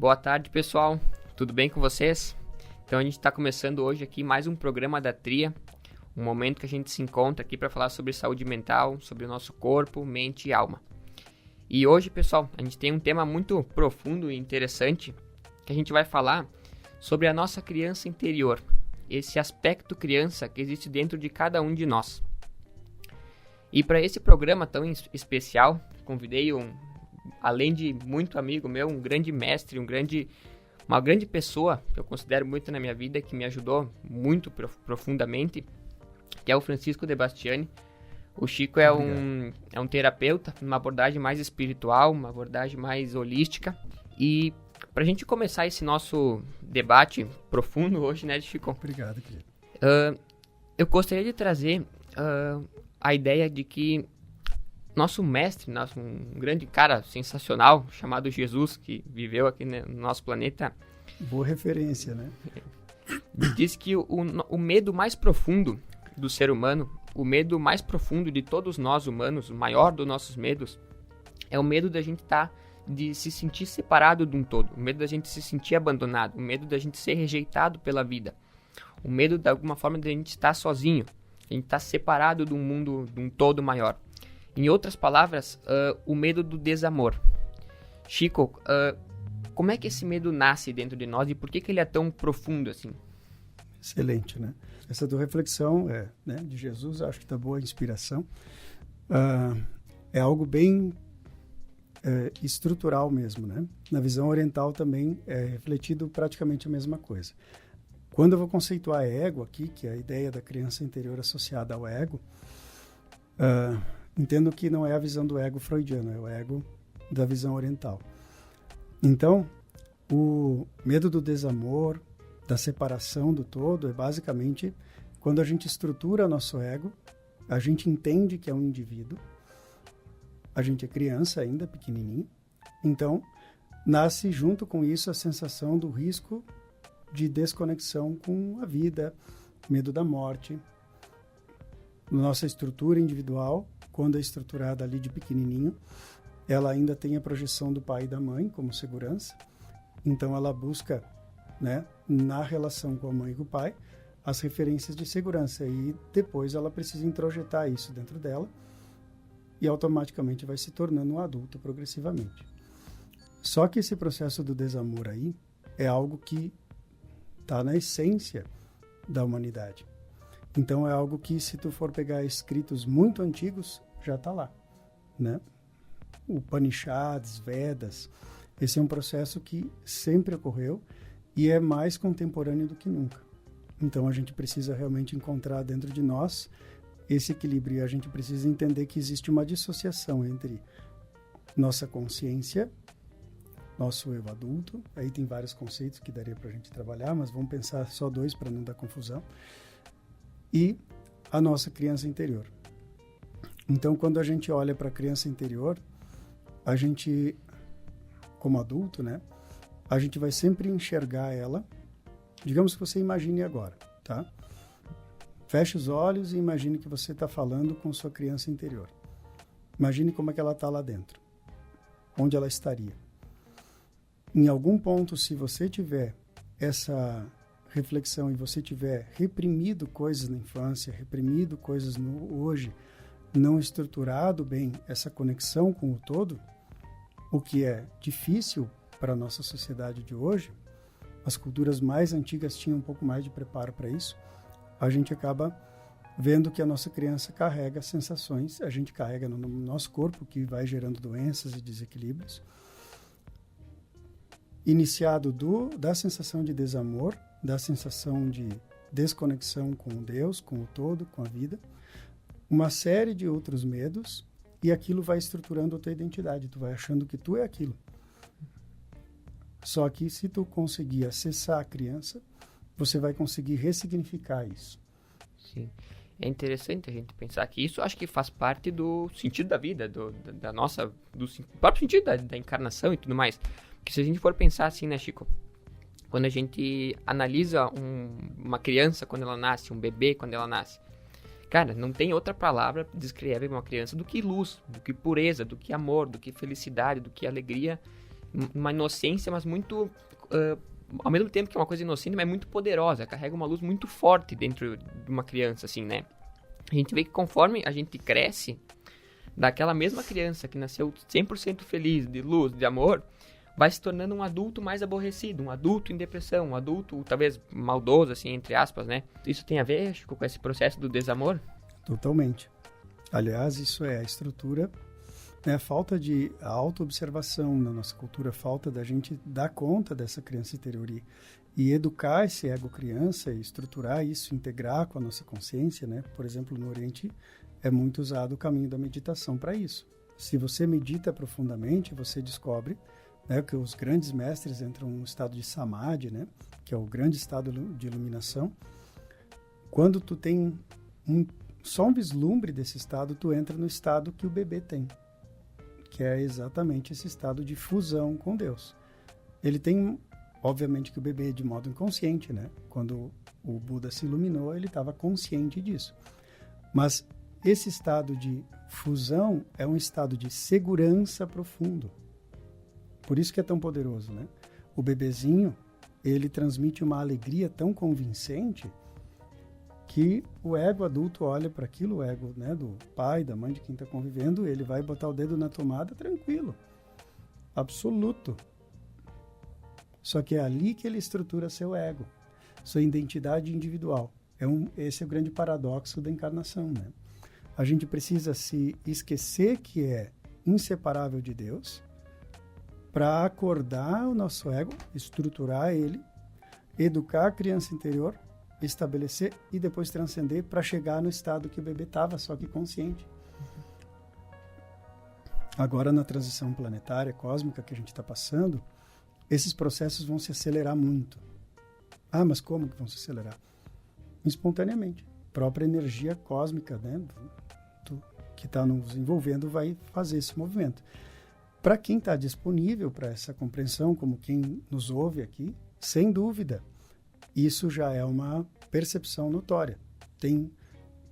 Boa tarde, pessoal. Tudo bem com vocês? Então a gente está começando hoje aqui mais um programa da Tria, um momento que a gente se encontra aqui para falar sobre saúde mental, sobre o nosso corpo, mente e alma. E hoje, pessoal, a gente tem um tema muito profundo e interessante, que a gente vai falar sobre a nossa criança interior, esse aspecto criança que existe dentro de cada um de nós. E para esse programa tão especial, convidei além de muito amigo meu, um grande mestre, uma grande pessoa que eu considero muito na minha vida, que me ajudou muito profundamente, que é o Francisco de Bastiani. O Chico é um terapeuta, uma abordagem mais espiritual, uma abordagem mais holística. E para a gente começar esse nosso debate profundo hoje, né, Chico? Obrigado, querido. Eu gostaria de trazer a ideia de que nosso mestre, um grande cara sensacional, chamado Jesus, que viveu aqui no nosso planeta. Boa referência, né? Diz que o medo mais profundo do ser humano, o medo mais profundo de todos nós humanos, o maior dos nossos medos, é o medo da gente de se sentir separado de um todo, o medo da gente se sentir abandonado, o medo da gente ser rejeitado pela vida, o medo de alguma forma de a gente estar sozinho, a gente estar separado de um mundo, de um todo maior. Em outras palavras, o medo do desamor. Chico, como é que esse medo nasce dentro de nós e por que ele é tão profundo assim? Excelente, né? Essa tua reflexão de Jesus, acho que está boa inspiração. É algo bem estrutural mesmo, né? Na visão oriental também é refletido praticamente a mesma coisa. Quando eu vou conceituar ego aqui, que é a ideia da criança interior associada ao ego, entendo que não é a visão do ego freudiano, é o ego da visão oriental. Então, o medo do desamor, da separação do todo, é basicamente quando a gente estrutura nosso ego, a gente entende que é um indivíduo, a gente é criança ainda, pequenininho, então nasce junto com isso a sensação do risco de desconexão com a vida, medo da morte. Nossa estrutura individual, quando é estruturada ali de pequenininho, ela ainda tem a projeção do pai e da mãe como segurança. Então, ela busca, na relação com a mãe e com o pai, as referências de segurança. E depois ela precisa introjetar isso dentro dela e automaticamente vai se tornando um adulto progressivamente. Só que esse processo do desamor aí é algo que está na essência da humanidade. Então, é algo que, se tu for pegar escritos muito antigos, já está lá, né? Upanishads, Vedas, esse é um processo que sempre ocorreu e é mais contemporâneo do que nunca. Então, a gente precisa realmente encontrar dentro de nós esse equilíbrio e a gente precisa entender que existe uma dissociação entre nossa consciência, nosso eu adulto, aí tem vários conceitos que daria para a gente trabalhar, mas vamos pensar só dois para não dar confusão, e a nossa criança interior. Então, quando a gente olha para a criança interior, a gente, como adulto, a gente vai sempre enxergar ela. Digamos que você imagine agora, tá? Feche os olhos e imagine que você está falando com sua criança interior. Imagine como é que ela está lá dentro. Onde ela estaria. Em algum ponto, se você tiver essa reflexão e você tiver reprimido coisas na infância, reprimido coisas no hoje, não estruturado bem essa conexão com o todo, o que é difícil para a nossa sociedade de hoje, as culturas mais antigas tinham um pouco mais de preparo para isso, a gente acaba vendo que a nossa criança carrega sensações, a gente carrega no nosso corpo, que vai gerando doenças e desequilíbrios, iniciado da sensação de desamor, da sensação de desconexão com Deus, com o todo, com a vida, uma série de outros medos, e aquilo vai estruturando a tua identidade, tu vai achando que tu é aquilo. Só que se tu conseguir acessar a criança, você vai conseguir ressignificar isso. Sim. É interessante a gente pensar que isso acho que faz parte do sentido da vida, do próprio sentido da encarnação e tudo mais. Porque se a gente for pensar assim, né, Chico? Quando a gente analisa uma criança quando ela nasce, um bebê quando ela nasce, cara, não tem outra palavra que descreve uma criança do que luz, do que pureza, do que amor, do que felicidade, do que alegria uma inocência, mas muito... ao mesmo tempo que é uma coisa inocente, mas é muito poderosa. Carrega uma luz muito forte dentro de uma criança, assim, né? A gente vê que conforme a gente cresce, daquela mesma criança que nasceu 100% feliz, de luz, de amor, vai se tornando um adulto mais aborrecido, um adulto em depressão, um adulto talvez maldoso, assim, entre aspas, né? Isso tem a ver, Chico, com esse processo do desamor? Totalmente. Aliás, isso é a estrutura, né? A falta de autoobservação na nossa cultura, a falta da gente dar conta dessa criança interior e educar esse ego criança e estruturar isso, integrar com a nossa consciência, né? Por exemplo, no Oriente é muito usado o caminho da meditação para isso. Se você medita profundamente, você descobre, né, que os grandes mestres entram num estado de samadhi, né, que é o grande estado de iluminação. Quando tu tem só um vislumbre desse estado, tu entra no estado que o bebê tem, que é exatamente esse estado de fusão com Deus. Ele tem, obviamente, que o bebê de modo inconsciente, né? Quando o Buda se iluminou, ele estava consciente disso. Mas esse estado de fusão é um estado de segurança profundo. Por isso que é tão poderoso, né? O bebezinho, ele transmite uma alegria tão convincente que o ego adulto olha para aquilo, o ego, né, do pai, da mãe, de quem está convivendo, ele vai botar o dedo na tomada tranquilo, absoluto. Só que é ali que ele estrutura seu ego, sua identidade individual. Esse é o grande paradoxo da encarnação, né? A gente precisa se esquecer que é inseparável de Deus para acordar o nosso ego, estruturar ele, educar a criança interior, estabelecer e depois transcender para chegar no estado que o bebê estava, só que consciente. Agora, na transição planetária, cósmica que a gente está passando, esses processos vão se acelerar muito. Ah, mas como que vão se acelerar? Espontaneamente. A própria energia cósmica, né, que está nos envolvendo vai fazer esse movimento. Para quem está disponível para essa compreensão, como quem nos ouve aqui, sem dúvida, isso já é uma percepção notória. Tem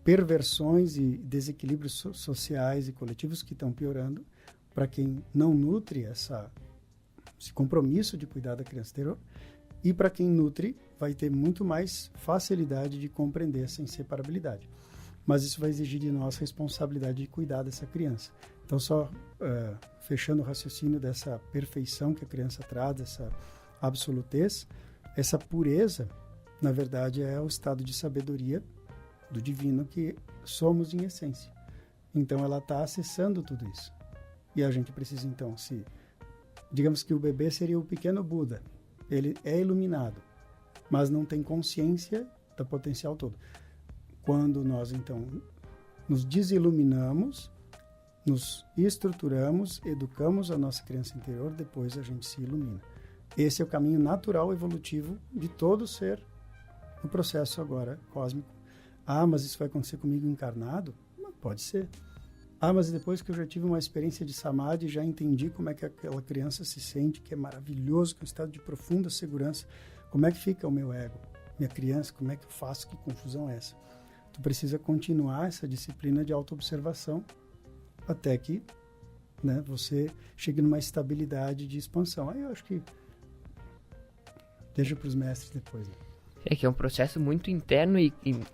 perversões e desequilíbrios sociais e coletivos que estão piorando para quem não nutre esse compromisso de cuidar da criança interior, e para quem nutre vai ter muito mais facilidade de compreender essa inseparabilidade. Mas isso vai exigir de nós responsabilidade de cuidar dessa criança. Então, só fechando o raciocínio dessa perfeição que a criança traz, essa absolutez, essa pureza, na verdade, é o estado de sabedoria do divino que somos em essência. Então, ela está acessando tudo isso. E a gente precisa, então, digamos que o bebê seria o pequeno Buda. Ele é iluminado, mas não tem consciência do potencial todo. Quando nós, então, nos desiluminamos, nos estruturamos, educamos a nossa criança interior, depois a gente se ilumina. Esse é o caminho natural evolutivo de todo ser no processo agora cósmico. Ah, mas isso vai acontecer comigo encarnado? Pode ser. Ah, mas depois que eu já tive uma experiência de samadhi, já entendi como é que aquela criança se sente, que é maravilhoso, que é um estado de profunda segurança. Como é que fica o meu ego? Minha criança, como é que eu faço? Que confusão é essa? Tu precisa continuar essa disciplina de autoobservação até que, né, você chegue numa estabilidade de expansão. Aí eu acho que deixa para os mestres depois, né? É que é um processo muito interno e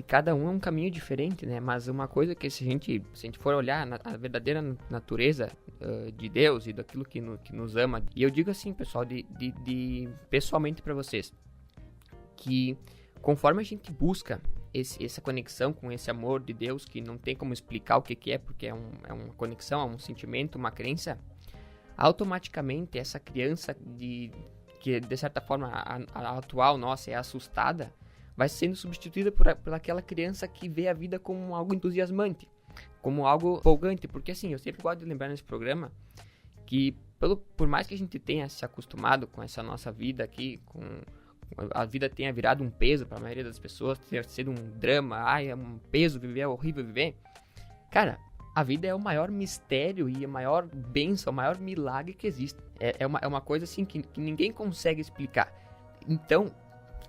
cada um é um caminho diferente, né? Mas uma coisa que se a gente for olhar a verdadeira natureza de Deus e daquilo que nos ama, e eu digo assim, pessoal, pessoalmente para vocês, que conforme a gente busca essa conexão com esse amor de Deus, que não tem como explicar o que é, porque é uma conexão, é um sentimento, uma crença, automaticamente essa criança que de certa forma a atual nossa é assustada, vai sendo substituída por aquela criança que vê a vida como algo entusiasmante, como algo empolgante, porque assim, eu sempre gosto de lembrar nesse programa que por mais que a gente tenha se acostumado com essa nossa vida aqui, a vida tenha virado um peso para a maioria das pessoas, tenha sido um drama, é um peso viver, é horrível viver, cara, a vida é o maior mistério e a maior bênção, o maior milagre que existe. É uma coisa assim que ninguém consegue explicar. Então,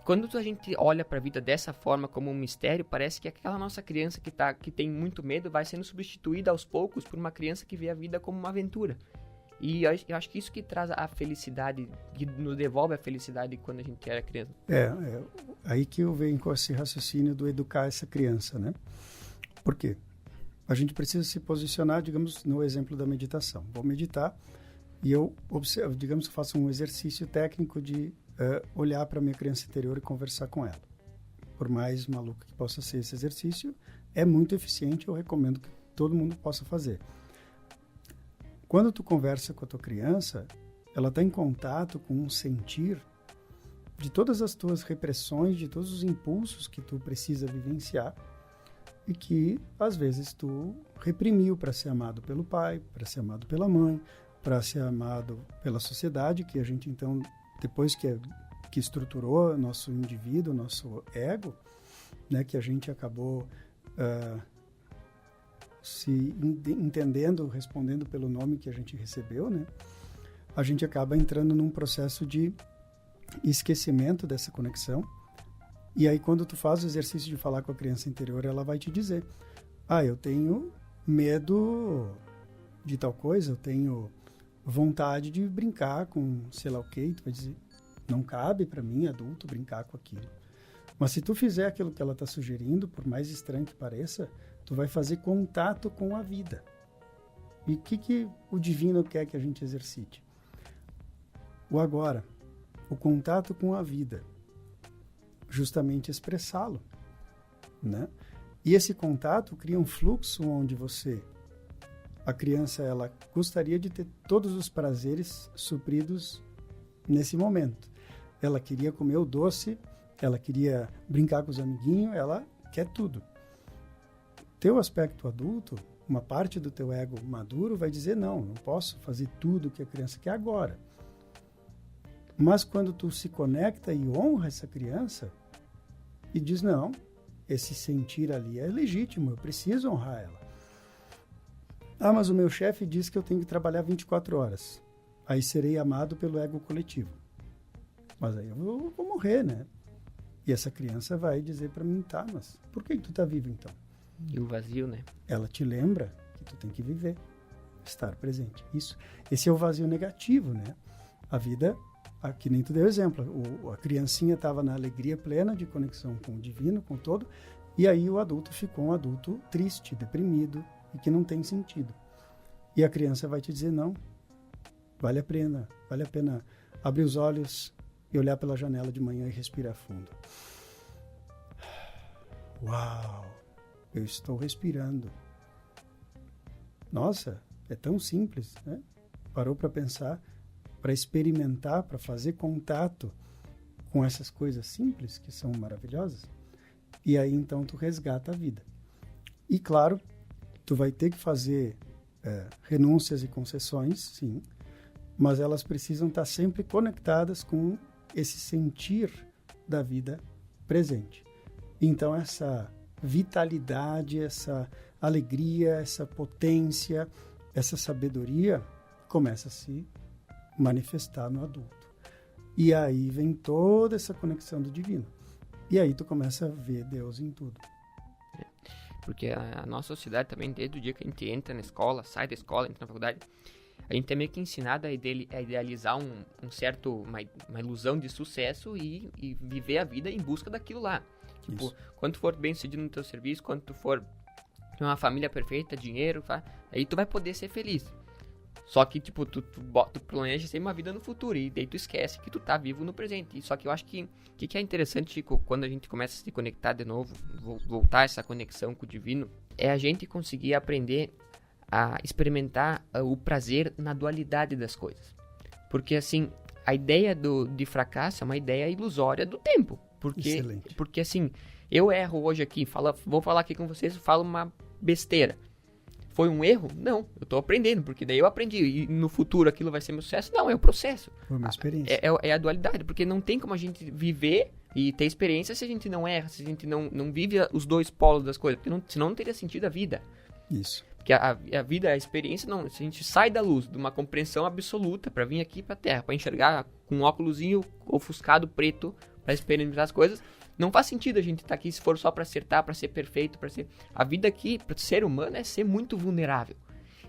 quando a gente olha para a vida dessa forma, como um mistério, parece que aquela nossa criança que tem muito medo vai sendo substituída aos poucos por uma criança que vê a vida como uma aventura. E eu acho que isso que traz a felicidade, que nos devolve a felicidade quando a gente era criança. Aí que eu venho com esse raciocínio do educar essa criança, né? Por quê? A gente precisa se posicionar, digamos, no exemplo da meditação. Vou meditar e eu observo, digamos, faço um exercício técnico de olhar para a minha criança interior e conversar com ela. Por mais maluco que possa ser esse exercício, é muito eficiente, eu recomendo que todo mundo possa fazer. Quando tu conversa com a tua criança, ela está em contato com um sentir de todas as tuas repressões, de todos os impulsos que tu precisa vivenciar e que, às vezes, tu reprimiu para ser amado pelo pai, para ser amado pela mãe, para ser amado pela sociedade, que a gente, então, depois que estruturou nosso indivíduo, nosso ego, né, que a gente acabou se entendendo, respondendo pelo nome que a gente recebeu, né, a gente acaba entrando num processo de esquecimento dessa conexão. E aí, quando tu faz o exercício de falar com a criança interior, ela vai te dizer: eu tenho medo de tal coisa, eu tenho vontade de brincar com sei lá o quê. Tu vai dizer: não cabe para mim, adulto, brincar com aquilo. Mas se tu fizer aquilo que ela está sugerindo, por mais estranho que pareça, tu vai fazer contato com a vida. E o que o divino quer que a gente exercite? O agora, o contato com a vida. Justamente expressá-lo, né? E esse contato cria um fluxo onde a criança, ela gostaria de ter todos os prazeres supridos nesse momento. Ela queria comer o doce, ela queria brincar com os amiguinhos, ela quer tudo. Teu aspecto adulto, uma parte do teu ego maduro vai dizer: não posso fazer tudo o que a criança quer agora. Mas quando tu se conecta e honra essa criança e diz: não, esse sentir ali é legítimo, eu preciso honrar ela. Mas o meu chefe diz que eu tenho que trabalhar 24 horas. Aí serei amado pelo ego coletivo. Mas aí eu vou morrer, né? E essa criança vai dizer para mim: tá, mas por que tu tá vivo então? E o vazio, né? Ela te lembra que tu tem que viver, estar presente. Esse é o vazio negativo, né? A vida, que nem tu deu exemplo, a criancinha estava na alegria plena de conexão com o divino, com todo, e aí o adulto ficou um adulto triste, deprimido e que não tem sentido. E a criança vai te dizer: não, vale a pena abrir os olhos e olhar pela janela de manhã e respirar fundo. Uau, eu estou respirando. Nossa, é tão simples, né? Parou para pensar, para experimentar, para fazer contato com essas coisas simples que são maravilhosas. E aí então tu resgata a vida. E claro, tu vai ter que fazer renúncias e concessões, sim, mas elas precisam estar sempre conectadas com esse sentir da vida presente. Então essa vitalidade, essa alegria, essa potência, essa sabedoria começa a se manifestar no adulto. E aí vem toda essa conexão do divino. E aí tu começa a ver Deus em tudo. Porque a nossa sociedade também, desde o dia que a gente entra na escola, sai da escola, entra na faculdade, a gente é meio que ensinado a idealizar uma ilusão de sucesso e viver a vida em busca daquilo lá. Tipo, isso. Quando tu for bem sucedido no teu serviço, quando tu for ter uma família perfeita, dinheiro, aí tu vai poder ser feliz. Só que, tipo, tu planeja sempre uma vida no futuro e daí tu esquece que tu tá vivo no presente. Só que eu acho que é interessante, Chico, quando a gente começa a se conectar de novo, voltar essa conexão com o divino, é a gente conseguir aprender a experimentar o prazer na dualidade das coisas. Porque, assim, a ideia de fracasso é uma ideia ilusória do tempo. Porque assim, eu erro hoje aqui, vou falar aqui com vocês, falo uma besteira. Foi um erro? Não, eu tô aprendendo, porque daí eu aprendi. E no futuro aquilo vai ser meu sucesso? Não, é o processo. Foi uma experiência. É a dualidade, porque não tem como a gente viver e ter experiência se a gente não erra, se a gente não vive os dois polos das coisas, porque senão não teria sentido a vida. Isso. Porque a vida, a experiência, não, se a gente sai da luz, de uma compreensão absoluta para vir aqui pra Terra, para enxergar com um óculosinho ofuscado preto, para experimentar as coisas, não faz sentido a gente estar aqui se for só para acertar, para ser perfeito, para ser... A vida aqui, para o ser humano, é ser muito vulnerável.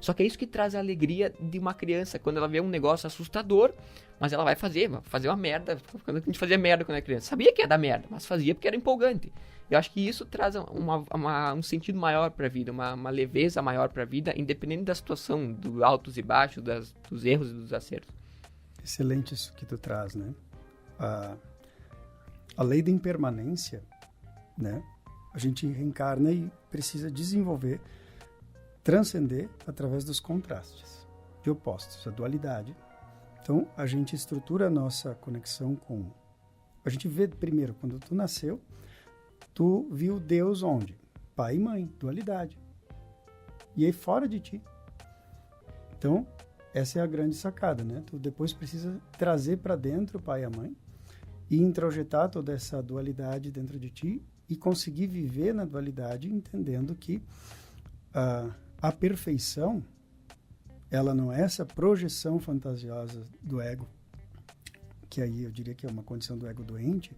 Só que é isso que traz a alegria de uma criança, quando ela vê um negócio assustador, mas ela vai fazer uma merda, quando a gente fazia merda quando era criança. Sabia que ia dar merda, mas fazia porque era empolgante. Eu acho que isso traz um sentido maior para a vida, uma leveza maior para a vida, independente da situação, dos altos e baixos, dos erros e dos acertos. Excelente isso que tu traz, né? A lei da impermanência, né? A gente reencarna e precisa desenvolver, transcender através dos contrastes de opostos, a dualidade. Então, a gente estrutura a nossa conexão com... A gente vê primeiro, quando tu nasceu, tu viu Deus onde? Pai e mãe, dualidade. E aí fora de ti. Então, essa é a grande sacada, né? Tu depois precisa trazer para dentro o pai e a mãe e introjetar toda essa dualidade dentro de ti e conseguir viver na dualidade, entendendo que a perfeição, ela não é essa projeção fantasiosa do ego, que aí eu diria que é uma condição do ego doente,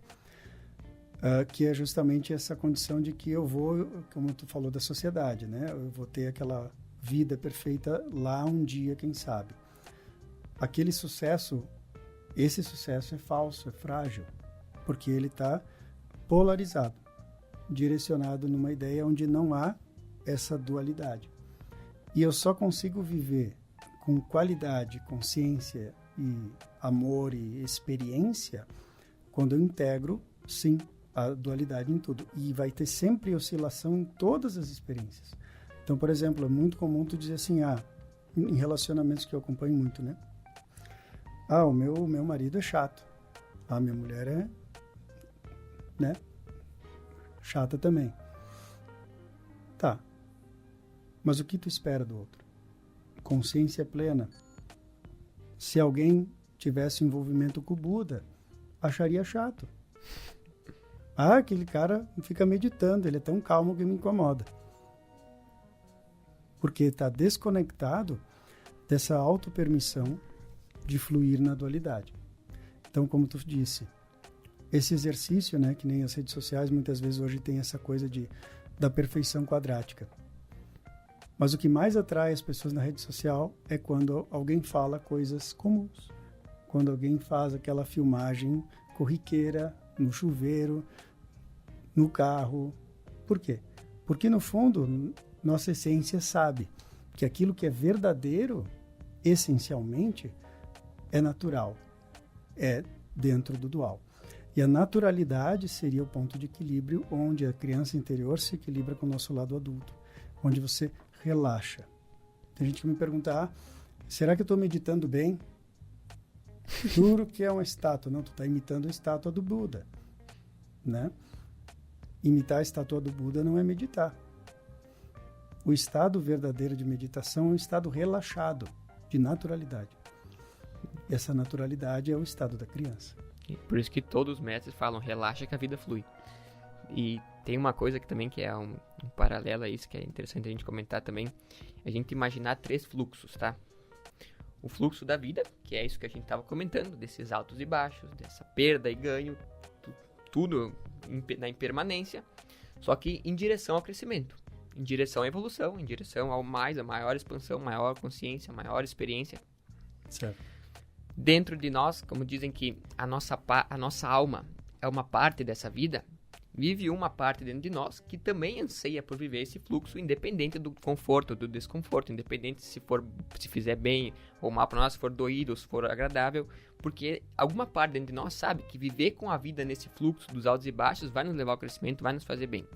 que é justamente essa condição de que eu vou, como tu falou da sociedade, né? Eu vou ter aquela vida perfeita lá um dia, quem sabe. Aquele sucesso, esse sucesso é falso, é frágil, porque ele está polarizado, direcionado numa ideia onde não há essa dualidade. E eu só consigo viver com qualidade, consciência e amor e experiência quando eu integro, sim, a dualidade em tudo. E vai ter sempre oscilação em todas as experiências. Então, por exemplo, é muito comum tu dizer assim, em relacionamentos que eu acompanho muito, né? O meu marido é chato. Minha mulher é, né? Chata também. Tá. Mas o que tu espera do outro? Consciência plena. Se alguém tivesse envolvimento com o Buda, acharia chato. Aquele cara fica meditando, ele é tão calmo que me incomoda. Porque está desconectado dessa autopermissão de fluir na dualidade. Então, como tu disse, esse exercício, né, que nem as redes sociais, muitas vezes hoje tem essa coisa da perfeição quadrática. Mas o que mais atrai as pessoas na rede social é quando alguém fala coisas comuns. Quando alguém faz aquela filmagem corriqueira, no chuveiro, no carro. Por quê? Porque, no fundo, nossa essência sabe que aquilo que é verdadeiro, essencialmente, é natural, é dentro do dual. E a naturalidade seria o ponto de equilíbrio onde a criança interior se equilibra com o nosso lado adulto, onde você relaxa. Tem gente que me pergunta, será que eu estou meditando bem? Juro que é uma estátua. Não, tu está imitando a estátua do Buda, né? Imitar a estátua do Buda não é meditar. O estado verdadeiro de meditação é um estado relaxado, de naturalidade. E essa naturalidade é o estado da criança. Por isso que todos os mestres falam, relaxa que a vida flui. E tem uma coisa que também que é um paralelo a isso, que é interessante a gente comentar também, a gente imaginar 3 fluxos, tá? O fluxo da vida, que é isso que a gente estava comentando, desses altos e baixos, dessa perda e ganho, tudo na impermanência, só que em direção ao crescimento, em direção à evolução, em direção ao mais, a maior expansão, maior consciência, maior experiência. Certo. Dentro de nós, como dizem que a nossa alma é uma parte dessa vida, vive uma parte dentro de nós que também anseia por viver esse fluxo, independente do conforto, do desconforto, independente se fizer bem ou mal para nós, se for doído, se for agradável, porque alguma parte dentro de nós sabe que viver com a vida nesse fluxo dos altos e baixos vai nos levar ao crescimento, vai nos fazer bem.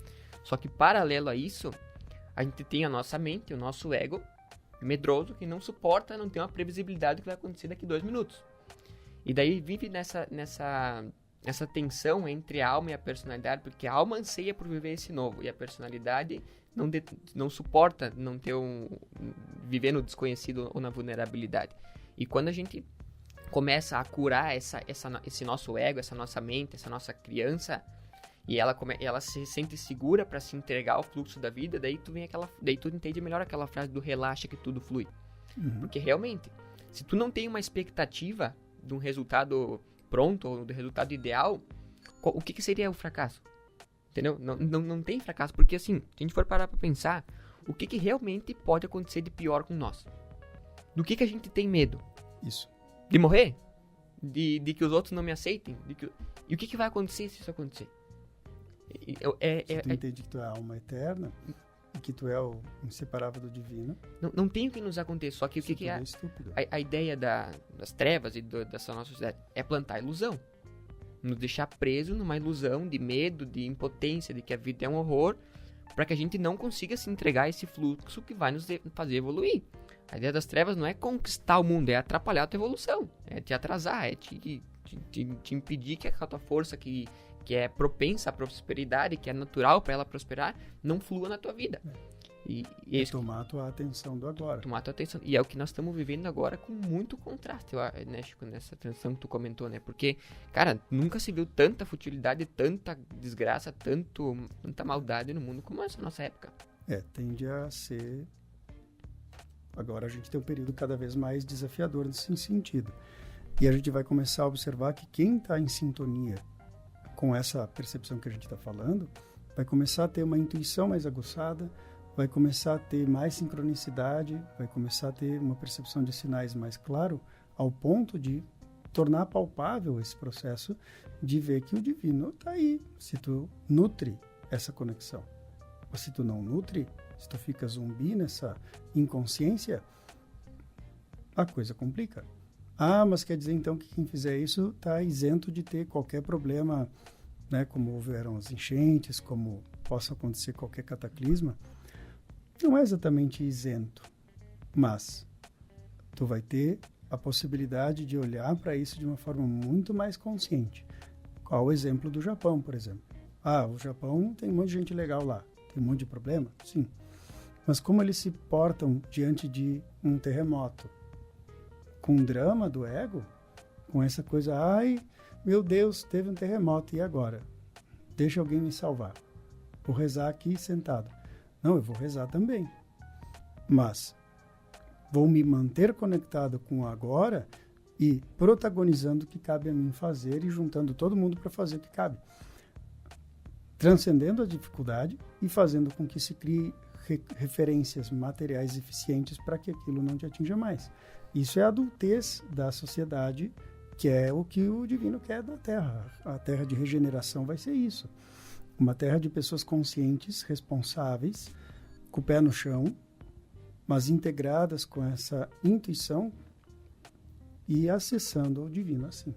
Só que paralelo a isso, a gente tem a nossa mente, o nosso ego medroso, que não suporta, não tem uma previsibilidade do que vai acontecer daqui 2 minutos. E daí vive nessa tensão entre a alma e a personalidade, porque a alma anseia por viver esse novo, e a personalidade não suporta não ter viver no desconhecido ou na vulnerabilidade. E quando a gente começa a curar esse nosso ego, essa nossa mente, essa nossa criança, e ela se sente segura para se entregar ao fluxo da vida, daí tu entende melhor aquela frase do relaxa que tudo flui. Uhum. Porque realmente, se tu não tem uma expectativa de um resultado pronto, ou do resultado ideal, o que seria o fracasso? Entendeu? Não tem fracasso, porque assim, se a gente for parar pra pensar, o que realmente pode acontecer de pior com nós. Do que a gente tem medo? Isso. De morrer? De que os outros não me aceitem? E o que vai acontecer se isso acontecer? Se tu entende que tu é a alma eterna e que tu é o inseparável do divino. Não tem o que nos acontecer, só que o que é estúpido. A ideia das trevas e dessa nossa sociedade é plantar ilusão. Nos deixar preso numa ilusão de medo, de impotência, de que a vida é um horror, para que a gente não consiga se entregar a esse fluxo que vai nos fazer evoluir. A ideia das trevas não é conquistar o mundo, é atrapalhar a tua evolução, é te atrasar, é te impedir que a tua força que é propensa à prosperidade, que é natural para ela prosperar, não flua na tua vida. E tomar a tua atenção do agora. Tomar a tua atenção. E é o que nós estamos vivendo agora com muito contraste, né, Chico, nessa transição que tu comentou, né? Porque, cara, nunca se viu tanta futilidade, tanta desgraça, tanta maldade no mundo como essa nossa época. Tende a ser... Agora a gente tem um período cada vez mais desafiador nesse sentido. E a gente vai começar a observar que quem está em sintonia com essa percepção que a gente está falando, vai começar a ter uma intuição mais aguçada, vai começar a ter mais sincronicidade, vai começar a ter uma percepção de sinais mais claro, ao ponto de tornar palpável esse processo de ver que o divino está aí, se tu nutre essa conexão. Ou se tu não nutre, se tu fica zumbi nessa inconsciência, a coisa complica. Mas quer dizer então que quem fizer isso está isento de ter qualquer problema, né, como houveram as enchentes, como possa acontecer qualquer cataclisma. Não é exatamente isento, mas tu vai ter a possibilidade de olhar para isso de uma forma muito mais consciente. Qual o exemplo do Japão, por exemplo? O Japão tem um monte de gente legal lá, tem um monte de problema? Sim. Mas como eles se portam diante de um terremoto? Com o drama do ego, com essa coisa, meu Deus, teve um terremoto, e agora? Deixa alguém me salvar. Vou rezar aqui sentado. Não, eu vou rezar também. Mas vou me manter conectado com o agora e protagonizando o que cabe a mim fazer e juntando todo mundo para fazer o que cabe. Transcendendo a dificuldade e fazendo com que se crie referências materiais eficientes para que aquilo não te atinja mais. Isso é a adultez da sociedade, que é o que o divino quer da Terra. A Terra de regeneração vai ser isso. Uma terra de pessoas conscientes, responsáveis, com o pé no chão, mas integradas com essa intuição e acessando o divino assim.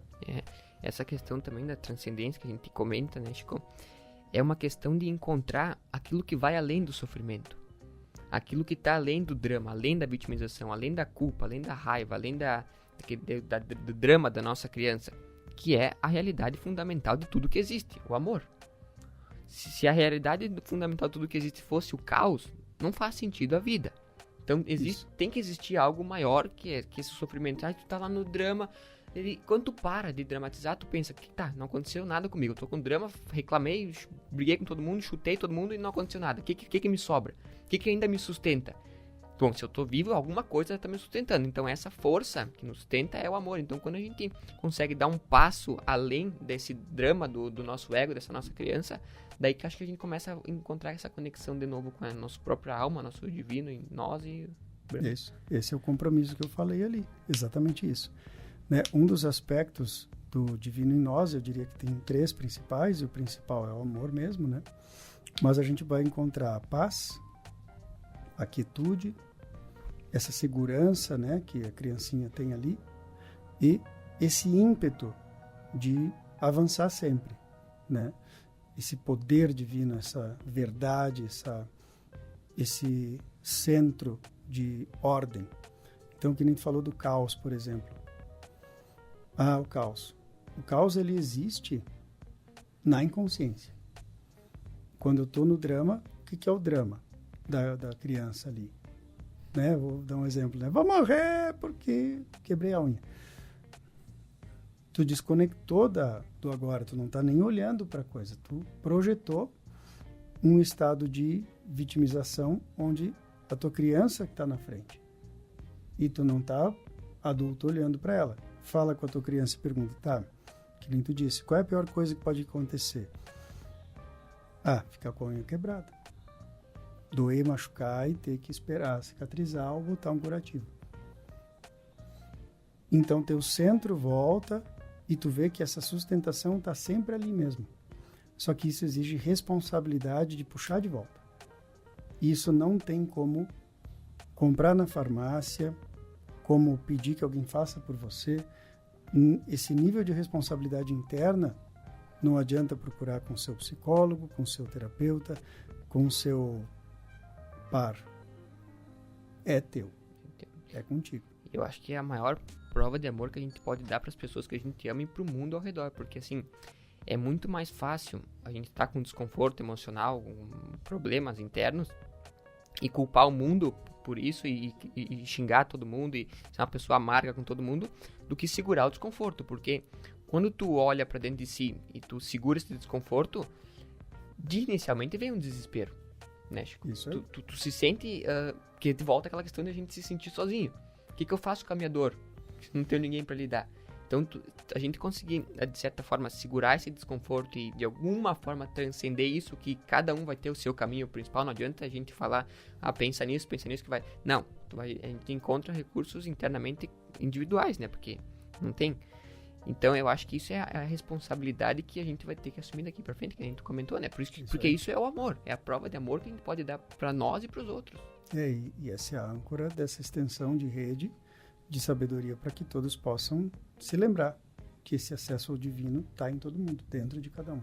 Essa questão também da transcendência que a gente comenta, né, Chico? É uma questão de encontrar aquilo que vai além do sofrimento. Aquilo que está além do drama, além da vitimização, além da culpa, além da raiva, além do drama da nossa criança, que é a realidade fundamental de tudo que existe, o amor. Se a realidade fundamental de tudo que existe fosse o caos, não faz sentido a vida. Então tem que existir algo maior que esse sofrimento. Tu tá lá no drama, quando tu para de dramatizar, tu pensa que não aconteceu nada comigo. Eu tô com drama, reclamei, briguei com todo mundo, chutei todo mundo e não aconteceu nada. O que me sobra? O que ainda me sustenta? Bom, se eu tô vivo, alguma coisa tá me sustentando. Então essa força que nos sustenta é o amor. Então quando a gente consegue dar um passo além desse drama do nosso ego, dessa nossa criança, daí que acho que a gente começa a encontrar essa conexão de novo com a nossa própria alma, nosso divino em nós e... Isso. Esse é o compromisso que eu falei ali. Exatamente isso. Né? Um dos aspectos do divino em nós, eu diria que tem 3 principais, e o principal é o amor mesmo, né? Mas a gente vai encontrar a paz, a quietude, essa segurança, né, que a criancinha tem ali, e esse ímpeto de avançar sempre, né? Esse poder divino, essa verdade, esse centro de ordem. Então, que nem tu falou do caos, por exemplo. O caos. O caos, ele existe na inconsciência. Quando eu estou no drama, o que é o drama da criança ali? Né? Vou dar um exemplo. Né? Vou morrer porque quebrei a unha. Tu desconectou do agora, tu não está nem olhando para a coisa. Tu projetou um estado de vitimização onde a tua criança que está na frente. E tu não está adulto olhando para ela. Fala com a tua criança e pergunta, que nem tu disse, qual é a pior coisa que pode acontecer? Ficar com a unha quebrada. doer, machucar e ter que esperar cicatrizar ou botar um curativo. Então, teu centro volta e tu vê que essa sustentação está sempre ali mesmo. Só que isso exige responsabilidade de puxar de volta. Isso não tem como comprar na farmácia, como pedir que alguém faça por você. Esse nível de responsabilidade interna não adianta procurar com o seu psicólogo, com o seu terapeuta, com o seu par. É teu. É contigo. Eu acho que é a maior prova de amor que a gente pode dar para as pessoas que a gente ama e para o mundo ao redor, porque assim, é muito mais fácil a gente estar com desconforto emocional, com problemas internos e culpar o mundo por isso e xingar todo mundo e ser uma pessoa amarga com todo mundo, do que segurar o desconforto, porque quando tu olha para dentro de si e tu segura esse desconforto, inicialmente vem um desespero, né, Chico? Isso aí. Tu se sente, que volta aquela questão de a gente se sentir sozinho. O que eu faço com a minha dor? Não tenho ninguém para lidar. Então, a gente conseguir, de certa forma, segurar esse desconforto e, de alguma forma, transcender isso, que cada um vai ter o seu caminho principal. Não adianta a gente falar, pensa nisso que vai... Não, a gente encontra recursos internamente individuais, né? Porque não tem. Então, eu acho que isso é a responsabilidade que a gente vai ter que assumir daqui pra frente, que a gente comentou, né? Porque isso é o amor. É a prova de amor que a gente pode dar pra nós e pros outros. E essa é a âncora dessa extensão de rede de sabedoria para que todos possam se lembrar que esse acesso ao divino está em todo mundo, dentro de cada um.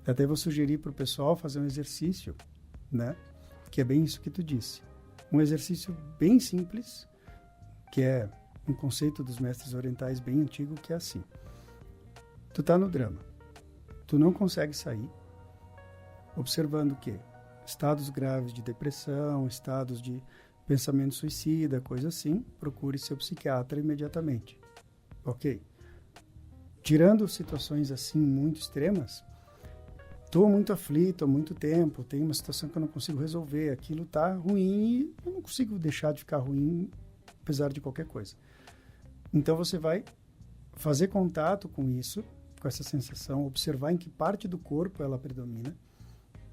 Até vou sugerir para o pessoal fazer um exercício, né? Que é bem isso que tu disse. Um exercício bem simples, que é um conceito dos mestres orientais bem antigo, que é assim. Tu tá no drama. Tu não consegue sair, observando o quê? Estados graves de depressão, estados de pensamento suicida, coisa assim, procure seu psiquiatra imediatamente. Ok? Tirando situações assim muito extremas, estou muito aflito há muito tempo, tem uma situação que eu não consigo resolver, aquilo está ruim e eu não consigo deixar de ficar ruim, apesar de qualquer coisa. Então você vai fazer contato com isso, com essa sensação, observar em que parte do corpo ela predomina.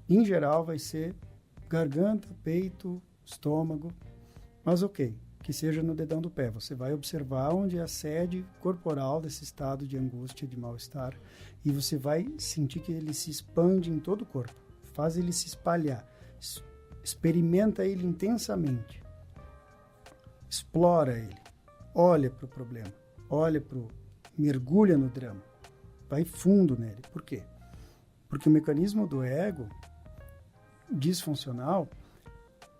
Em geral vai ser garganta, peito, estômago, mas ok, que seja no dedão do pé. Você vai observar onde é a sede corporal desse estado de angústia, de mal-estar, e você vai sentir que ele se expande em todo o corpo, faz ele se espalhar, experimenta ele intensamente, explora ele, olha para o problema, mergulha no drama, vai fundo nele. Por quê? Porque o mecanismo do ego disfuncional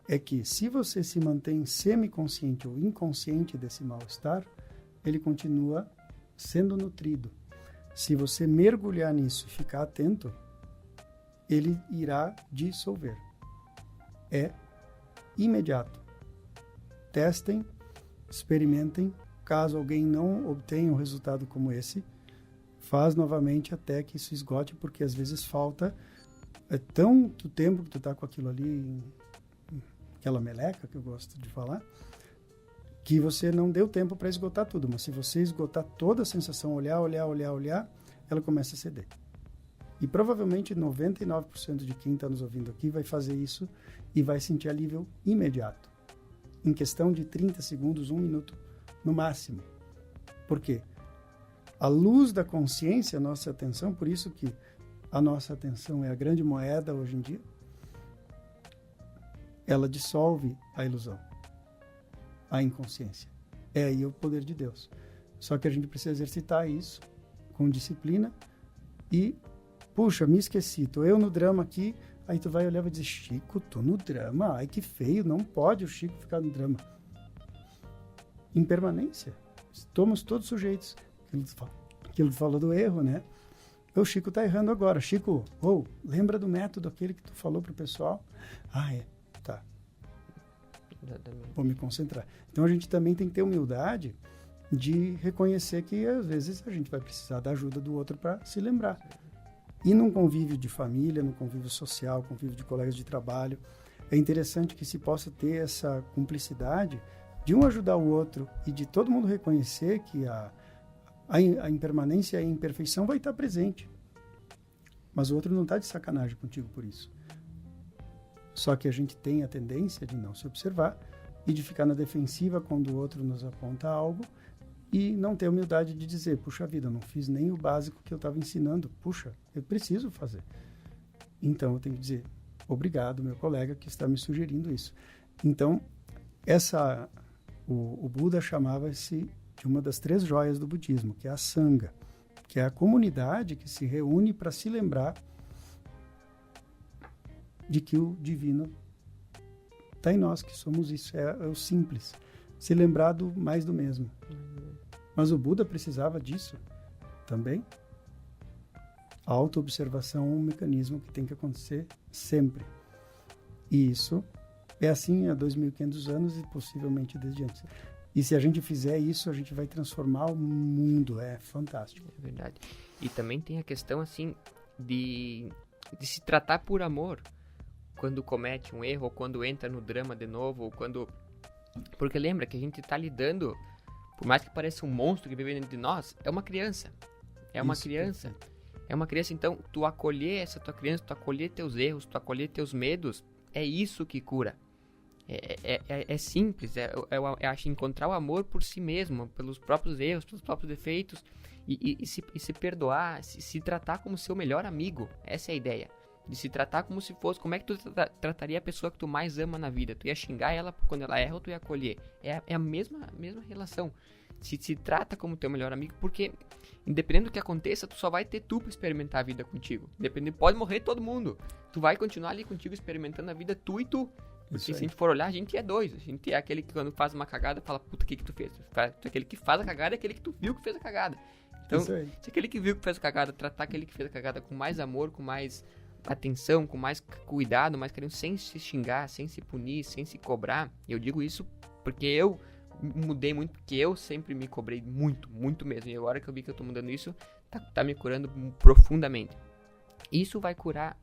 é que, se você se mantém semiconsciente ou inconsciente desse mal-estar, ele continua sendo nutrido. Se você mergulhar nisso e ficar atento, ele irá dissolver. É imediato. Testem, experimentem. Caso alguém não obtenha um resultado como esse, faz novamente até que isso esgote, porque às vezes falta tanto tempo que tu está com aquilo ali, aquela meleca que eu gosto de falar, que você não deu tempo para esgotar tudo. Mas se você esgotar toda a sensação, olhar, ela começa a ceder. E provavelmente 99% de quem está nos ouvindo aqui vai fazer isso e vai sentir alívio imediato. Em questão de 30 segundos, 1 minuto no máximo. Por quê? A luz da consciência, a nossa atenção, por isso que a nossa atenção é a grande moeda hoje em dia, ela dissolve a ilusão, a inconsciência. É aí o poder de Deus. Só que a gente precisa exercitar isso com disciplina e, puxa, me esqueci, tô eu no drama aqui, aí tu vai olhar e vai dizer, Chico, tô no drama, ai que feio, não pode o Chico ficar no drama. Impermanência. Estamos todos sujeitos. Aquilo que falou do erro, né? O Chico tá errando agora. Chico, lembra do método aquele que tu falou pro pessoal? Tá. Vou me concentrar. Então a gente também tem que ter humildade de reconhecer que às vezes a gente vai precisar da ajuda do outro para se lembrar. E num convívio de família, num convívio social, convívio de colegas de trabalho, é interessante que se possa ter essa cumplicidade de um ajudar o outro e de todo mundo reconhecer que a impermanência e a imperfeição vai estar presente. Mas o outro não está de sacanagem contigo por isso. Só que a gente tem a tendência de não se observar e de ficar na defensiva quando o outro nos aponta algo e não ter a humildade de dizer, puxa vida, eu não fiz nem o básico que eu estava ensinando. Puxa, eu preciso fazer. Então, eu tenho que dizer, obrigado, meu colega, que está me sugerindo isso. Então, o Buda chamava-se de uma das 3 joias do budismo, que é a Sangha, que é a comunidade que se reúne para se lembrar de que o divino está em nós, que somos isso, é o simples. Se lembrar do mais do mesmo. Mas o Buda precisava disso também. A autoobservação é um mecanismo que tem que acontecer sempre. E isso é assim há 2.500 anos e possivelmente desde antes. E se a gente fizer isso, a gente vai transformar o mundo. É fantástico. É verdade. E também tem a questão, assim, de se tratar por amor. Quando comete um erro, ou quando entra no drama de novo, ou quando... Porque lembra que a gente está lidando, por mais que pareça um monstro que vive dentro de nós, é uma criança. É uma criança. Perfeito. É uma criança, então, tu acolher essa tua criança, tu acolher teus erros, tu acolher teus medos, é isso que cura. É simples, eu acho encontrar o amor por si mesmo, pelos próprios erros, pelos próprios defeitos, e se perdoar, se tratar como seu melhor amigo. Essa é a ideia. De se tratar como se fosse... Como é que tu trataria a pessoa que tu mais ama na vida? Tu ia xingar ela quando ela erra ou tu ia acolher? É a mesma relação. Se trata como teu melhor amigo, porque independente do que aconteça, tu só vai ter tu pra experimentar a vida contigo. Pode morrer todo mundo. Tu vai continuar ali contigo experimentando a vida, tu e tu. Porque se a gente for olhar, a gente é 2. A gente é aquele que quando faz uma cagada fala, puta, o que tu fez? Aquele que faz a cagada é aquele que tu viu que fez a cagada. Então, se aquele que viu que fez a cagada, tratar aquele que fez a cagada com mais amor, com mais atenção, com mais cuidado, mais carinho, sem se xingar, sem se punir, sem se cobrar. Eu digo isso porque eu mudei muito, porque eu sempre me cobrei muito, muito mesmo. E agora que eu vi que eu tô mudando isso, tá me curando profundamente. Isso vai curar,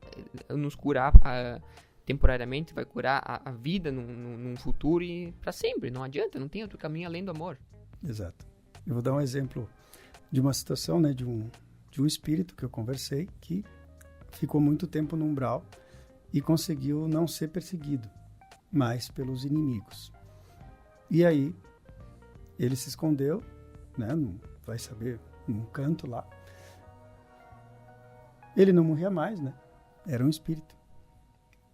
nos curar temporariamente, vai curar a vida num futuro e pra sempre. Não adianta, não tem outro caminho além do amor. Exato. Eu vou dar um exemplo de uma situação, né, de um espírito que eu conversei, que ficou muito tempo no umbral e conseguiu não ser perseguido, mas pelos inimigos. E aí, ele se escondeu, né, vai saber, num canto lá. Ele não morria mais, né? Era um espírito.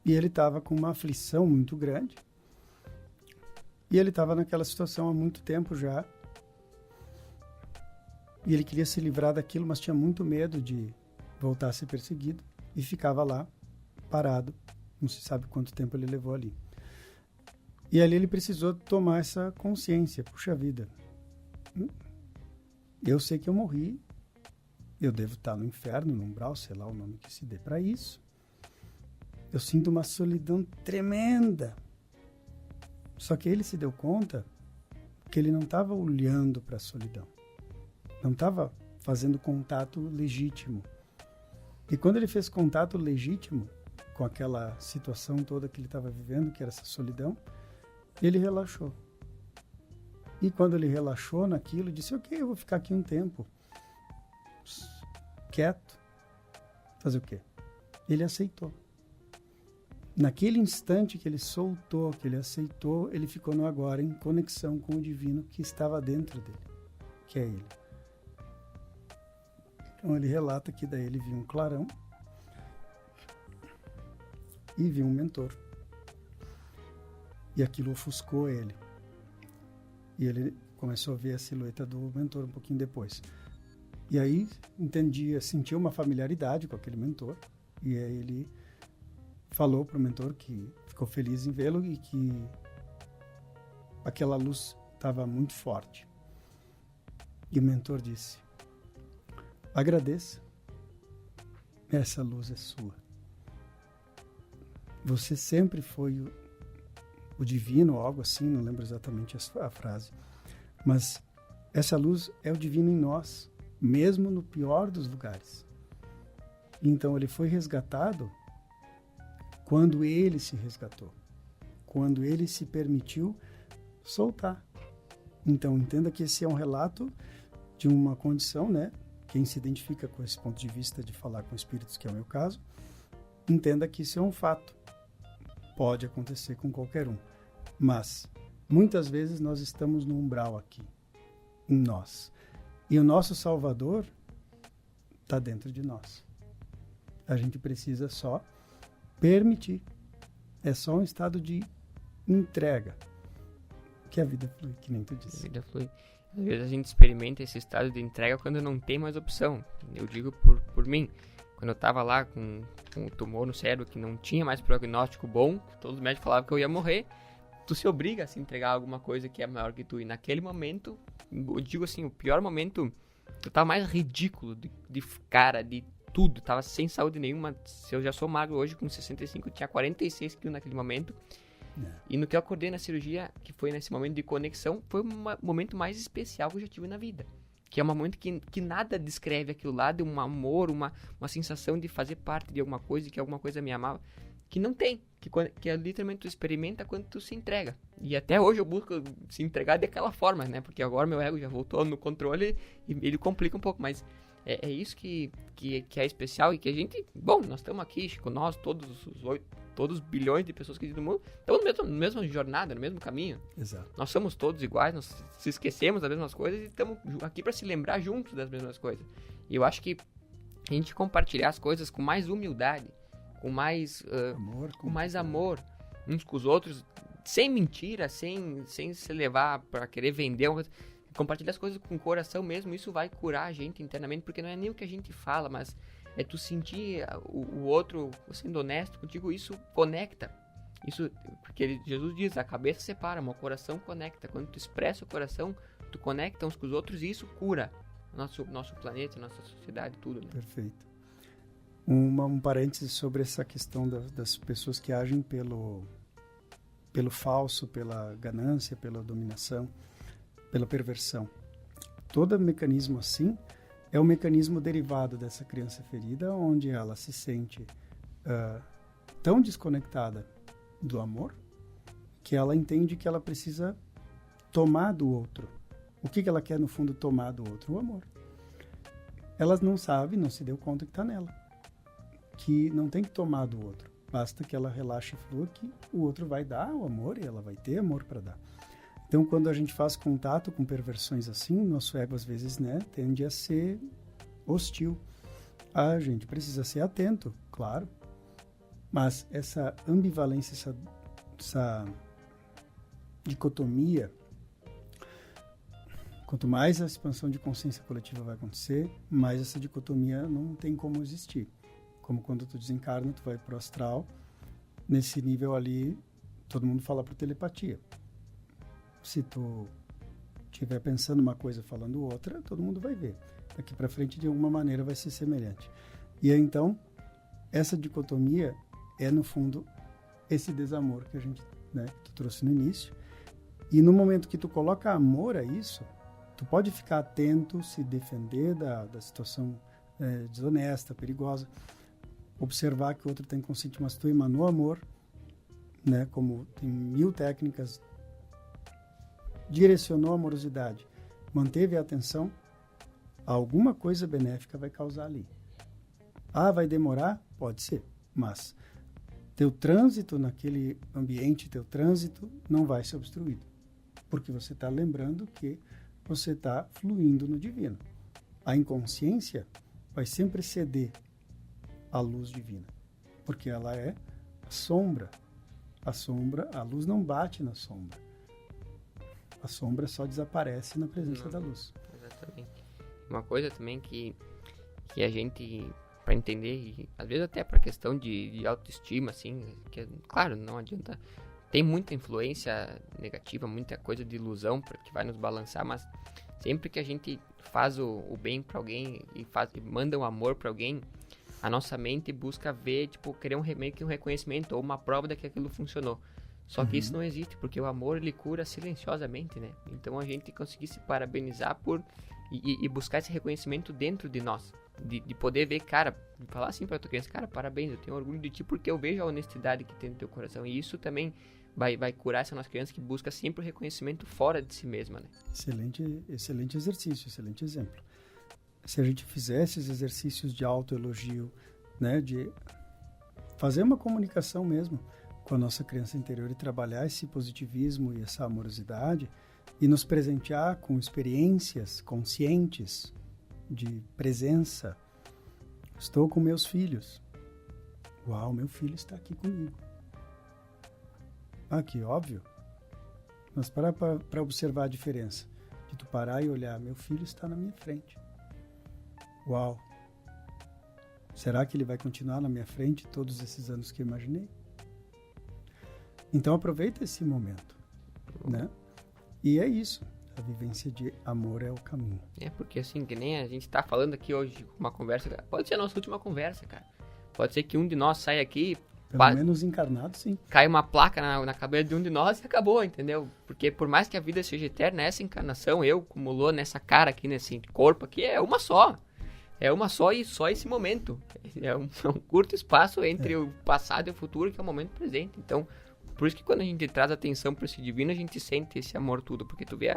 E ele estava com uma aflição muito grande. E ele estava naquela situação há muito tempo já. E ele queria se livrar daquilo, mas tinha muito medo de voltar a ser perseguido. E ficava lá, parado. Não se sabe quanto tempo ele levou ali. E ali ele precisou tomar essa consciência. Puxa vida, eu sei que eu morri. Eu devo estar no inferno, no umbral, sei lá o nome que se dê para isso. Eu sinto uma solidão tremenda. Só que ele se deu conta que ele não estava olhando para a solidão. Não estava fazendo contato legítimo. E quando ele fez contato legítimo com aquela situação toda que ele estava vivendo, que era essa solidão, ele relaxou. E quando ele relaxou naquilo, disse, ok, eu vou ficar aqui um tempo. Quieto. Fazer o quê? Ele aceitou. Naquele instante que ele soltou, que ele aceitou, ele ficou no agora, em conexão com o divino que estava dentro dele, que é ele. Então ele relata que daí ele viu um clarão e viu um mentor. E aquilo ofuscou ele. E ele começou a ver a silhueta do mentor um pouquinho depois. E aí sentiu uma familiaridade com aquele mentor. E aí ele falou para o mentor que ficou feliz em vê-lo e que aquela luz estava muito forte. E o mentor disse, agradeça, essa luz é sua. Você sempre foi o divino, ou algo assim, não lembro exatamente a frase, mas essa luz é o divino em nós, mesmo no pior dos lugares. Então ele foi resgatado quando ele se resgatou, quando ele se permitiu soltar. Então entenda que esse é um relato de uma condição, né? Quem se identifica com esse ponto de vista de falar com espíritos, que é o meu caso, entenda que isso é um fato. Pode acontecer com qualquer um. Mas, muitas vezes, nós estamos no umbral aqui, em nós. E o nosso Salvador está dentro de nós. A gente precisa só permitir. É só um estado de entrega. Que a vida flui, que nem tu disse. A vida flui. Às vezes a gente experimenta esse estado de entrega quando não tem mais opção. Eu digo por mim. Quando eu estava lá com o tumor no cérebro, que não tinha mais prognóstico bom, todos os médicos falavam que eu ia morrer, tu se obriga a se entregar a alguma coisa que é maior que tu. E naquele momento, eu digo assim, o pior momento, eu tava mais ridículo de cara, de tudo. Tava sem saúde nenhuma. Se eu já sou magro hoje, com 65, eu tinha 46 quilos naquele momento. E no que eu acordei na cirurgia, que foi nesse momento de conexão, foi o momento mais especial que eu já tive na vida. Que é um momento que nada descreve aquilo lá, de um amor, uma sensação de fazer parte de alguma coisa, que alguma coisa me amava, que não tem. Que literalmente tu experimenta quando tu se entrega. E até hoje eu busco se entregar daquela forma, né? Porque agora meu ego já voltou no controle e ele complica um pouco, mas é isso que é especial e que a gente... Bom, nós estamos aqui, Chico, nós, todos os bilhões de pessoas que existem no mundo, estamos na mesma jornada, no mesmo caminho. Exato. Nós somos todos iguais, nós se esquecemos das mesmas coisas e estamos aqui para se lembrar juntos das mesmas coisas. E eu acho que a gente compartilhar as coisas com mais humildade, com mais amor, com mais amor uns com os outros, sem mentira, sem se levar para querer vender uma coisa. Compartilhar as coisas com o coração mesmo, isso vai curar a gente internamente, porque não é nem o que a gente fala, mas é tu sentir o outro sendo honesto contigo, isso conecta. Isso, porque Jesus diz, a cabeça separa, mas o coração conecta. Quando tu expressa o coração, tu conecta uns com os outros e isso cura nosso planeta, nossa sociedade, tudo. Né? Perfeito. Um parêntese sobre essa questão das pessoas que agem pelo falso, pela ganância, pela dominação, pela perversão. Todo mecanismo assim é um mecanismo derivado dessa criança ferida, onde ela se sente tão desconectada do amor que ela entende que ela precisa tomar do outro. O que ela quer, no fundo, tomar do outro? O amor. Ela não sabe, não se deu conta que está nela. Que não tem que tomar do outro. Basta que ela relaxe e flua que o outro vai dar o amor e ela vai ter amor para dar. Então, quando a gente faz contato com perversões assim, nosso ego, às vezes, né, tende a ser hostil. A gente precisa ser atento, claro. Mas essa ambivalência, essa dicotomia, quanto mais a expansão de consciência coletiva vai acontecer, mais essa dicotomia não tem como existir. Como quando tu desencarna, tu vai pro astral, nesse nível ali, todo mundo fala por telepatia. Se tu estiver pensando uma coisa, falando outra, todo mundo vai ver. Daqui para frente, de alguma maneira, vai ser semelhante. E aí, então, essa dicotomia é, no fundo, esse desamor que a gente, né, que tu trouxe no início. E no momento que tu coloca amor a isso, tu pode ficar atento, se defender da situação desonesta, perigosa, observar que o outro tem consciente, mas tu emanou amor, né, como tem 1000 técnicas, direcionou a amorosidade, manteve a atenção, alguma coisa benéfica vai causar ali. Ah, vai demorar? Pode ser, mas teu trânsito naquele ambiente, teu trânsito não vai ser obstruído, porque você está lembrando que você está fluindo no divino. A inconsciência vai sempre ceder à luz divina, porque ela é a sombra. A luz não bate na sombra. A sombra só desaparece na presença da luz. Exatamente. Uma coisa também que a gente, para entender, e às vezes até para questão de autoestima, assim, que, claro, não adianta, tem muita influência negativa, muita coisa de ilusão que vai nos balançar, mas sempre que a gente faz o bem para alguém e manda um amor para alguém, a nossa mente busca ver, tipo, querer um reconhecimento ou uma prova de que aquilo funcionou. Só que isso não existe, porque o amor, ele cura silenciosamente, né? Então a gente conseguir se parabenizar e buscar esse reconhecimento dentro de nós. De poder ver, cara, falar assim pra tua criança, cara, parabéns, eu tenho orgulho de ti porque eu vejo a honestidade que tem no teu coração. E isso também vai curar essa nossa criança que busca sempre o reconhecimento fora de si mesma, né? Excelente exercício, excelente exemplo. Se a gente fizesse esses exercícios de autoelogio, né, de fazer uma comunicação mesmo com a nossa criança interior e trabalhar esse positivismo e essa amorosidade e nos presentear com experiências conscientes de presença. Estou com meus filhos. Uau, meu filho está aqui comigo. Que óbvio. Mas para observar a diferença. De tu parar e olhar, meu filho está na minha frente. Uau. Será que ele vai continuar na minha frente todos esses anos que eu imaginei? Então aproveita esse momento, né? E é isso. A vivência de amor é o caminho. Porque assim, que nem a gente tá falando aqui hoje, uma conversa, pode ser a nossa última conversa, cara. Pode ser que um de nós saia aqui... Pelo menos encarnado, sim. Cai uma placa na cabeça de um de nós e acabou, entendeu? Porque por mais que a vida seja eterna, essa encarnação, acumulou nessa cara aqui, nesse corpo aqui, é uma só. É uma só e só esse momento. É um curto espaço entre o passado e o futuro, que é o momento presente. Então, por isso que quando a gente traz atenção para esse divino, a gente sente esse amor tudo. Porque tu vê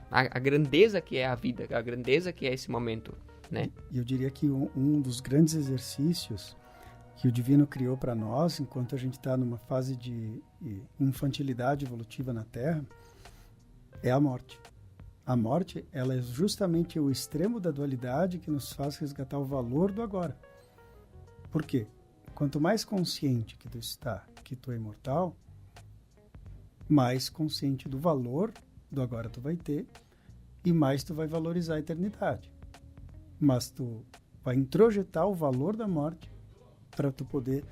a grandeza que é a vida, a grandeza que é esse momento, né? E eu diria que um dos grandes exercícios que o divino criou para nós, enquanto a gente está numa fase de infantilidade evolutiva na Terra, é a morte. A morte, ela é justamente o extremo da dualidade que nos faz resgatar o valor do agora. Por quê? Quanto mais consciente que tu está, que tu é imortal, mais consciente do valor do agora tu vai ter e mais tu vai valorizar a eternidade. Mas tu vai introjetar o valor da morte para tu poder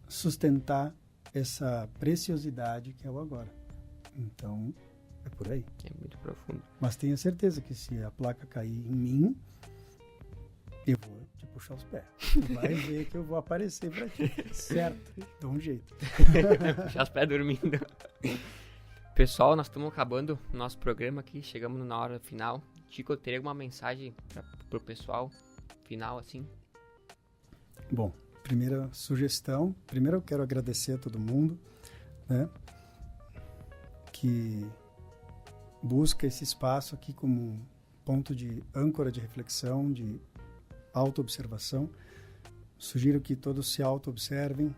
sustentar essa preciosidade que é o agora. Então, é por aí. É muito profundo. Mas tenha certeza que se a placa cair em mim, eu vou te puxar os pés. Tu vai ver que eu vou aparecer para ti. Certo? Dá um jeito. Puxar os pés dormindo. Pessoal, nós estamos acabando o nosso programa aqui. Chegamos na hora final. Chico, eu teria alguma mensagem pro pessoal final, assim? Bom, primeira sugestão. Primeiro eu quero agradecer a todo mundo, né, que busca esse espaço aqui como um ponto de âncora de reflexão, de autoobservação. Sugiro que todos se auto-observem,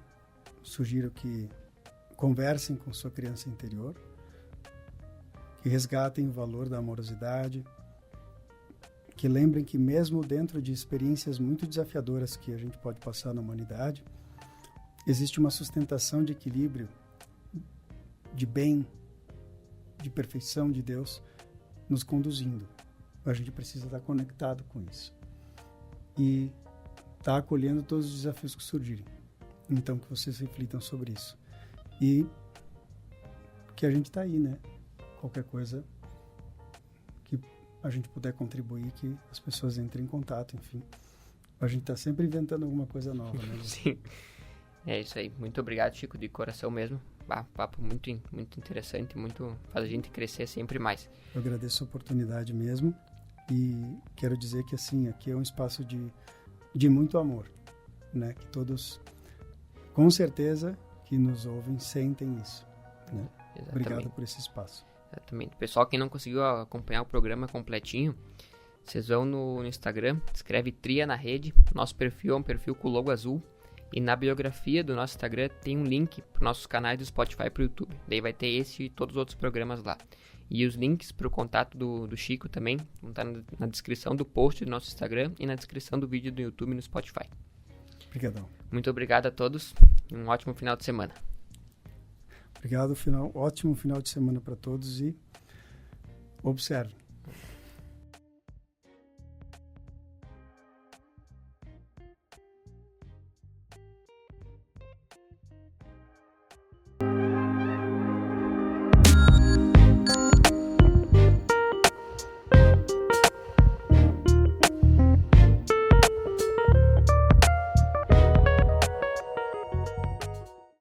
sugiro que conversem com sua criança interior, que resgatem o valor da amorosidade, que lembrem que mesmo dentro de experiências muito desafiadoras que a gente pode passar na humanidade, existe uma sustentação de equilíbrio, de bem, de perfeição de Deus nos conduzindo. A gente precisa estar conectado com isso e estar acolhendo todos os desafios que surgirem. Então que vocês reflitam sobre isso e que a gente está aí, né? Qualquer coisa que a gente puder contribuir, que as pessoas entrem em contato, enfim. A gente está sempre inventando alguma coisa nova, né? Sim, é isso aí. Muito obrigado, Chico, de coração mesmo. Papo muito interessante, faz a gente crescer sempre mais. Eu agradeço a oportunidade mesmo e quero dizer que assim, aqui é um espaço de muito amor, né? Que todos, com certeza, que nos ouvem, sentem isso, né? Obrigado por esse espaço. Exatamente. Pessoal, quem não conseguiu acompanhar o programa completinho, vocês vão no Instagram, escreve Tria na Rede, nosso perfil é um perfil com o logo azul, e na biografia do nosso Instagram tem um link para os nossos canais do Spotify e para o YouTube. Daí vai ter esse e todos os outros programas lá. E os links para o contato do Chico também vão estar na descrição do post do nosso Instagram e na descrição do vídeo do YouTube e no Spotify. Obrigadão. Muito obrigado a todos e um ótimo final de semana. Obrigado, ótimo final de semana para todos e observe.